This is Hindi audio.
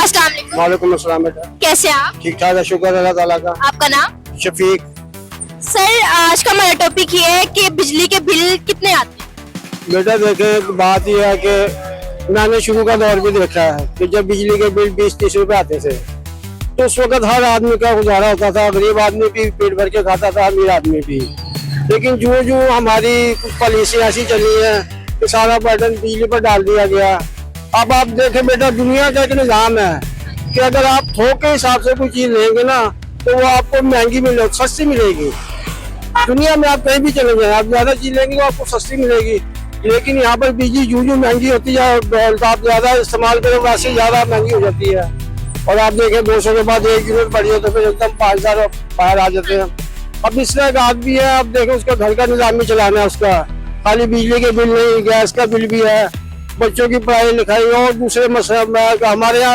अस्सलाम वालेकुम। वालेकुम अस्सलाम बेटा। कैसे हैं आप? ठीक ठाक है, शुक्र अल्लाह ताला का। आपका नाम? शफीक। सर आज का हमारा टॉपिक ये है कि बिजली के बिल कितने आते हैं। बेटा देखे बात यह है कि मैंने शुरू का दौर भी देखा है कि जब बिजली के बिल 20-30 रुपए आते थे तो उस वक्त हर आदमी का गुजारा होता था, गरीब आदमी भी पेट भर के खाता था, अमीर आदमी भी। लेकिन जो जो हमारी कुछ पॉलिसी ऐसी चली है कि सारा बर्डन बिजली पर डाल दिया गया। अब आप देखें बेटा, दुनिया का एक निज़ाम है कि अगर आप थोक के हिसाब से कोई चीज लेंगे ना तो वो आपको महंगी मिलेगी, सस्ती मिलेगी। दुनिया में आप कहीं भी चले जाए, आप ज्यादा चीज लेंगे तो आपको सस्ती मिलेगी। लेकिन यहाँ पर बिजली जो महंगी होती है, आप ज्यादा इस्तेमाल करें वैसे ज्यादा महंगी हो जाती है। और आप देखें 200 के बाद 1 यूनिट बढ़ी हो तो फिर एकदम 5000 बाहर आ जाते हैं। अब इस तरह का आदमी है, आप देखें उसका घर का निजाम भी चलाना है, उसका खाली बिजली के बिल नहीं, गैस का बिल भी है, बच्चों की पढ़ाई लिखाई और दूसरे मसले हमारे यहाँ